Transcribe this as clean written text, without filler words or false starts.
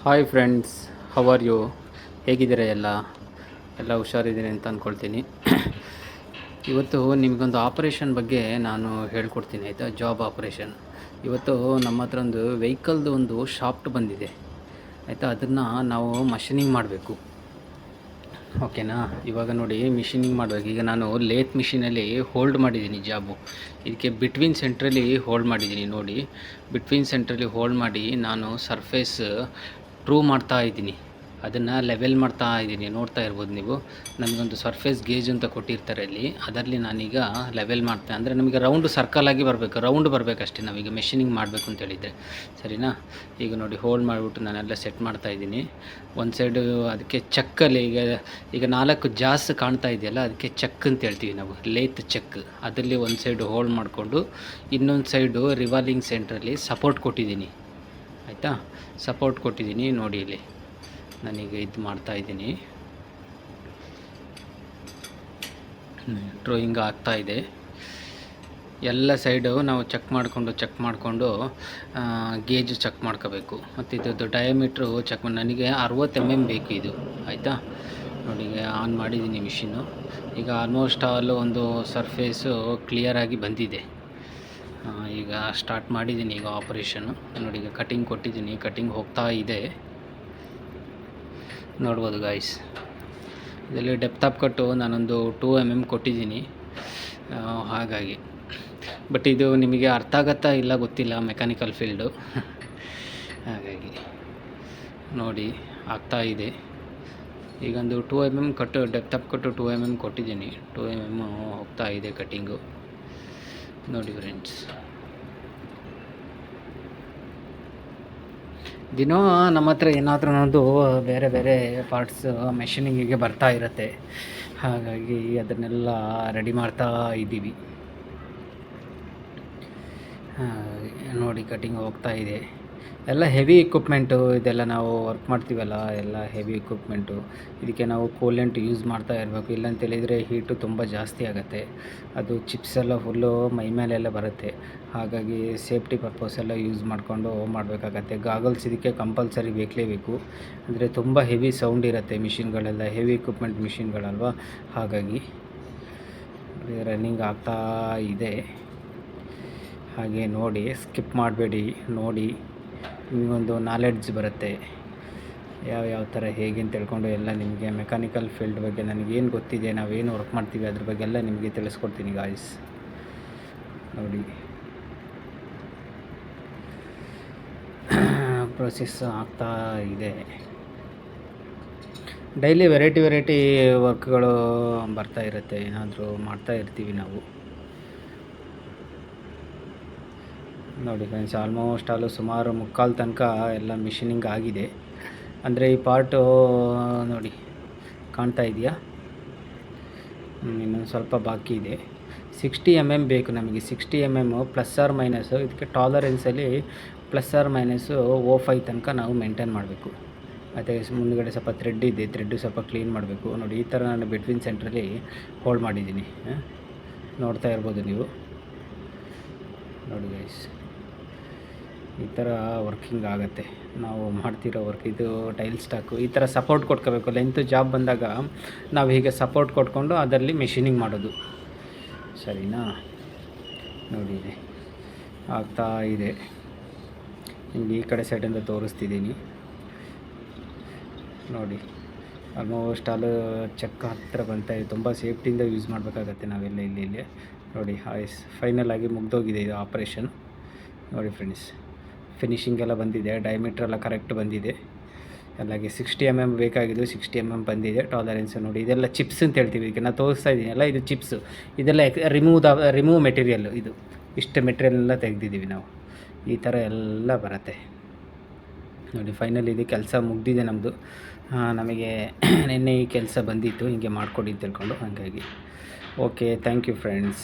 Hi friends, how are you? ಹೇಗಿದ್ದೀರಾ ಎಲ್ಲ ಹುಷಾರಿದ್ದೀನಿ ಅಂತ ಅಂದ್ಕೊಳ್ತೀನಿ. ಇವತ್ತು ನಿಮಗೊಂದು ಆಪರೇಷನ್ ಬಗ್ಗೆ ನಾನು ಹೇಳ್ಕೊಡ್ತೀನಿ, ಆಯಿತಾ? Job operation. ಇವತ್ತು ನಮ್ಮ ಹತ್ರ ಒಂದು ವೆಹಿಕಲ್ದು ಒಂದು ಶಾಫ್ಟ್ ಬಂದಿದೆ, ಆಯಿತಾ? ಅದನ್ನು ನಾವು ಮಷಿನಿಂಗ್ ಮಾಡಬೇಕು, ಓಕೆನಾ? ಇವಾಗ ನೋಡಿ, ಮಿಷಿನಿಂಗ್ ಮಾಡಬೇಕು. ಈಗ ನಾನು ಲೇತ್ ಮಿಷಿನಲ್ಲಿ ಹೋಲ್ಡ್ ಮಾಡಿದ್ದೀನಿ ಜಾಬು. ಇದಕ್ಕೆ ಬಿಟ್ವೀನ್ ಸೆಂಟ್ರಲ್ಲಿ ಹೋಲ್ಡ್ ಮಾಡಿದ್ದೀನಿ ನೋಡಿ. ಬಿಟ್ವೀನ್ ಸೆಂಟ್ರಲ್ಲಿ ಹೋಲ್ಡ್ ಮಾಡಿ ನಾನು ಸರ್ಫೇಸ್ ಟ್ರೂ ಮಾಡ್ತಾ ಇದ್ದೀನಿ, ಅದನ್ನು ಲೆವೆಲ್ ಮಾಡ್ತಾ ಇದ್ದೀನಿ. ನೋಡ್ತಾ ಇರ್ಬೋದು ನೀವು, ನಮಗೊಂದು ಸರ್ಫೇಸ್ ಗೇಜ್ ಅಂತ ಕೊಟ್ಟಿರ್ತಾರೆ ಅಲ್ಲಿ, ಅದರಲ್ಲಿ ನಾನೀಗ ಲೆವೆಲ್ ಮಾಡ್ತೇನೆ. ಅಂದರೆ ನಮಗೆ ರೌಂಡ್ ಸರ್ಕಲಾಗಿ ಬರಬೇಕು, ರೌಂಡ್ ಬರಬೇಕಷ್ಟೇ ನಾವೀಗ ಮೆಷಿನಿಂಗ್ ಮಾಡಬೇಕು ಅಂತ ಹೇಳಿದರೆ, ಸರಿನಾ? ಈಗ ನೋಡಿ, ಹೋಲ್ಡ್ ಮಾಡಿಬಿಟ್ಟು ನಾನೆಲ್ಲ ಸೆಟ್ ಮಾಡ್ತಾ ಇದ್ದೀನಿ. ಒಂದು ಸೈಡು ಅದಕ್ಕೆ ಚಕ್ಕಲ್ಲಿ ಈಗ 4 ಜಾಸ್ ಕಾಣ್ತಾ ಇದೆಯಲ್ಲ, ಅದಕ್ಕೆ ಚಕ್ ಅಂತ ಹೇಳ್ತೀವಿ ನಾವು, ಲೇತ್ ಚಕ್. ಅದರಲ್ಲಿ ಒಂದು ಸೈಡು ಹೋಲ್ಡ್ ಮಾಡಿಕೊಂಡು ಇನ್ನೊಂದು ಸೈಡು ರಿವಾಲ್ವಿಂಗ್ ಸೆಂಟ್ರಲ್ಲಿ ಸಪೋರ್ಟ್ ಕೊಟ್ಟಿದ್ದೀನಿ, ಆಯಿತಾ? ಸಪೋರ್ಟ್ ಕೊಟ್ಟಿದ್ದೀನಿ ನೋಡಿ. ಇಲ್ಲಿ ನಾನೀಗ ಇದು ಮಾಡ್ತಾಯಿದ್ದೀನಿ, ಡ್ರಾಯಿಂಗ್ ಆಗ್ತಾಯಿದೆ. ಎಲ್ಲ ಸೈಡು ನಾವು ಚೆಕ್ ಮಾಡಿಕೊಂಡು ಗೇಜು ಚೆಕ್ ಮಾಡ್ಕೋಬೇಕು. ಮತ್ತು ಇದ್ರದ್ದು ಡಯಾಮೀಟ್ರು ಚೆಕ್ ಮಾಡಿ, ನನಗೆ 60 mm ಬೇಕು ಇದು, ಆಯಿತಾ? ನೋಡಿ, ಈಗ ಆನ್ ಮಾಡಿದ್ದೀನಿ ಮಿಷಿನ್ನು. ಈಗ ಆಲ್ಮೋಸ್ಟ್ ಆಲ್ ಒಂದು ಸರ್ಫೇಸು ಕ್ಲಿಯರಾಗಿ ಬಂದಿದೆ. ಈಗ ಸ್ಟಾರ್ಟ್ ಮಾಡಿದ್ದೀನಿ ಈಗ ಆಪರೇಷನ್ನು. ನೋಡಿ, ಈಗ ಕಟಿಂಗ್ ಕೊಟ್ಟಿದ್ದೀನಿ, ಕಟಿಂಗ್ ಹೋಗ್ತಾ ಇದೆ, ನೋಡ್ಬೋದು ಗಾಯ್ಸ್. ಇದರಲ್ಲಿ ಡೆಪ್ತ್ ಆಫ್ ಕಟ್ಟು ನಾನೊಂದು 2 mm ಕೊಟ್ಟಿದ್ದೀನಿ, ಹಾಗಾಗಿ. ಬಟ್ ಇದು ನಿಮಗೆ ಅರ್ಥ ಆಗತ್ತಾ ಇಲ್ಲ ಗೊತ್ತಿಲ್ಲ, ಮೆಕ್ಯಾನಿಕಲ್ ಫೀಲ್ಡು, ಹಾಗಾಗಿ ನೋಡಿ ಆಗ್ತಾ ಇದೆ. ಈಗೊಂದು 2 mm ಕಟ್ಟು, ಡೆಪ್ತ್ ಆಫ್ ಕಟ್ಟು 2 mm ಕೊಟ್ಟಿದ್ದೀನಿ. 2 mm ಹೋಗ್ತಾ ಇದೆ ಕಟ್ಟಿಂಗು, ನೋಡಿ ಫ್ರೆಂಡ್ಸ್. ದಿನ ನಮ್ಮ ಹತ್ರ ಏನಾದರೂ ಒಂದು ಬೇರೆ ಬೇರೆ ಪಾರ್ಟ್ಸ್ ಮೆಷಿನಿಂಗಿಗೆ ಬರ್ತಾ ಇರುತ್ತೆ, ಹಾಗಾಗಿ ಅದನ್ನೆಲ್ಲ ರೆಡಿ ಮಾಡ್ತಾ ಇದ್ದೀವಿ. ನೋಡಿ, ಕಟಿಂಗ್ ಹೋಗ್ತಾ ಇದೆ. ಎಲ್ಲ ಹೆವಿ ಇಕ್ವಿಪ್ಮೆಂಟು, ಇದೆಲ್ಲ ನಾವು ವರ್ಕ್ ಮಾಡ್ತೀವಲ್ಲ, ಎಲ್ಲ ಹೆವಿ ಇಕ್ವಿಪ್ಮೆಂಟು. ಇದಕ್ಕೆ ನಾವು ಕೂಲೆಂಟ್ ಯೂಸ್ ಮಾಡ್ತಾ ಇರಬೇಕು, ಇಲ್ಲಂತೇಳಿದರೆ ಹೀಟು ತುಂಬ ಜಾಸ್ತಿ ಆಗುತ್ತೆ. ಅದು ಚಿಪ್ಸ್ ಎಲ್ಲ ಫುಲ್ಲು ಮೈ ಮೇಲೆಲ್ಲ ಬರುತ್ತೆ, ಹಾಗಾಗಿ ಸೇಫ್ಟಿ ಪರ್ಪಸ್ ಎಲ್ಲ ಯೂಸ್ ಮಾಡಿಕೊಂಡು ಮಾಡಬೇಕಾಗತ್ತೆ. ಗಾಗಲ್ಸ್ ಇದಕ್ಕೆ ಕಂಪಲ್ಸರಿ ಬೇಕೇಬೇಕು, ಅಂದರೆ ತುಂಬ ಹೆವಿ ಸೌಂಡ್ ಇರುತ್ತೆ. ಮಿಷಿನ್ಗಳೆಲ್ಲ ಹೆವಿ ಇಕ್ವಿಪ್ಮೆಂಟ್ ಮಿಷಿನ್ಗಳಲ್ವ, ಹಾಗಾಗಿ ರನ್ನಿಂಗ್ ಆಗ್ತಾ ಇದೆ. ಹಾಗೆ ನೋಡಿ, ಸ್ಕಿಪ್ ಮಾಡಬೇಡಿ, ನೋಡಿ, ನಿಮಗೊಂದು ನಾಲೆಡ್ಜ್ ಬರುತ್ತೆ, ಯಾವ ಥರ ಹೇಗೆ ಅಂತ ತಿಳ್ಕೊಂಡು ಎಲ್ಲ ನಿಮಗೆ ಮೆಕ್ಯಾನಿಕಲ್ ಫೀಲ್ಡ್ ಬಗ್ಗೆ ನನಗೇನು ಗೊತ್ತಿದೆ, ನಾವೇನು ವರ್ಕ್ ಮಾಡ್ತೀವಿ ಅದ್ರ ಬಗ್ಗೆ ಎಲ್ಲ ನಿಮಗೆ ತಿಳಿಸ್ಕೊಡ್ತೀನಿ ಗಾಯ್ಸ್. ನೋಡಿ, ಪ್ರೊಸೆಸ್ ಆಗ್ತಾ ಇದೆ. ಡೈಲಿ ವೆರೈಟಿ ವರ್ಕ್ಗಳು ಬರ್ತಾ ಇರುತ್ತೆ, ಏನಾದರೂ ಮಾಡ್ತಾ ಇರ್ತೀವಿ ನಾವು. ನೋಡಿ ಫ್ರೆಂಡ್ಸ್, ಆಲ್ಮೋಸ್ಟ್ ಆಲು ಸುಮಾರು ಮುಕ್ಕಾಲು ತನಕ ಎಲ್ಲ ಮಿಷಿನಿಂಗ್ ಆಗಿದೆ. ಅಂದರೆ ಈ ಪಾರ್ಟು ನೋಡಿ ಕಾಣ್ತಾ ಇದೆಯಾ, ಇನ್ನೊಂದು ಸ್ವಲ್ಪ ಬಾಕಿ ಇದೆ. 60 mm ಬೇಕು ನಮಗೆ. 60 mm ಪ್ಲಸ್ ಆರ್ ಮೈನಸ್ಸು, ಇದಕ್ಕೆ ಟಾಲರೆನ್ಸಲ್ಲಿ ಪ್ಲಸ್ ಆರ್ ಮೈನಸ್ಸು 0.5 ತನಕ ನಾವು ಮೇಂಟೈನ್ ಮಾಡಬೇಕು. ಮತ್ತು ಮುಂದುಗಡೆ ಸ್ವಲ್ಪ ಥ್ರೆಡ್ ಇದೆ, ಥ್ರೆಡ್ಡು ಸ್ವಲ್ಪ ಕ್ಲೀನ್ ಮಾಡಬೇಕು. ನೋಡಿ, ಈ ಥರ ನಾನು ಬಿಟ್ವೀನ್ ಸೆಂಟ್ರಲ್ಲಿ ಹೋಲ್ಡ್ ಮಾಡಿದ್ದೀನಿ, ನೋಡ್ತಾ ಇರ್ಬೋದು ನೀವು. ನೋಡಿ ಗೈಸ್, ಈ ಥರ ವರ್ಕಿಂಗ್ ಆಗುತ್ತೆ ನಾವು ಮಾಡ್ತಿರೋ ವರ್ಕ್. ಇದು ಟೈಲ್ ಸ್ಟಾಕು, ಈ ಥರ ಸಪೋರ್ಟ್ ಕೊಟ್ಕೋಬೇಕು. ಲೆಂತ್ ಜಾಬ್ ಬಂದಾಗ ನಾವು ಹೀಗೆ ಸಪೋರ್ಟ್ ಕೊಟ್ಕೊಂಡು ಅದರಲ್ಲಿ ಮೆಷಿನಿಂಗ್ ಮಾಡೋದು, ಸರಿನಾ? ನೋಡಿ, ಆಗ್ತಾ ಇದೆ. ನಿಮಗೆ ಈ ಕಡೆ ಸೈಡಿಂದ ತೋರಿಸ್ತಿದ್ದೀನಿ ನೋಡಿ. ಆಲ್ಮೋಸ್ಟ್ ಆಲ್ ಚೆಕ್ ಹತ್ತಿರ ಬಂತಾ ಇದೆ. ತುಂಬ ಸೇಫ್ಟಿಯಿಂದ ಯೂಸ್ ಮಾಡಬೇಕಾಗತ್ತೆ ನಾವೆಲ್ಲ ಇಲ್ಲಿ. ನೋಡಿ, ಫೈನಲ್ ಆಗಿ ಮುಗ್ದೋಗಿದೆ ಇದು ಆಪ್ರೇಷನ್. ನೋಡಿ ಫ್ರೆಂಡ್ಸ್, ಫಿನಿಷಿಂಗ್ ಎಲ್ಲ ಬಂದಿದೆ, ಡಯಾಮೀಟ್ರ್ ಎಲ್ಲ ಕರೆಕ್ಟ್ ಬಂದಿದೆ. ಎಲ್ಲಾಗಿ 60 mm ಬೇಕಾಗಿದ್ದು 60 mm ಬಂದಿದೆ. ಟಾಲರೆನ್ಸ್ ನೋಡಿ, ಇದೆಲ್ಲ ಚಿಪ್ಸ್ ಅಂತ ಹೇಳ್ತೀವಿ. ಈಗ ನಾನು ತೋರಿಸ್ತಾ ಇದ್ದೀನಿ ಅಲ್ಲ, ಇದು ಚಿಪ್ಸು. ಇದೆಲ್ಲ ರಿಮೂವ್ ಮೆಟೀರಿಯಲ್ಲು. ಇದು ಇಷ್ಟು ಮೆಟೀರಿಯಲ್ನೆಲ್ಲ ತೆಗೆದಿದ್ದೀವಿ ನಾವು. ಈ ಥರ ಎಲ್ಲ ಬರುತ್ತೆ ನೋಡಿ. ಫೈನಲ್ ಇದು ಕೆಲಸ ಮುಗ್ದಿದೆ ನಮ್ಮದು. ನಮಗೆ ನಿನ್ನೆ ಈ ಕೆಲಸ ಬಂದಿತ್ತು, ಹೀಗೆ ಮಾಡಿಕೊಡಿ ಅಂತ ತಿಳ್ಕೊಂಡು, ಹಾಗಾಗಿ. Okay, thank you friends.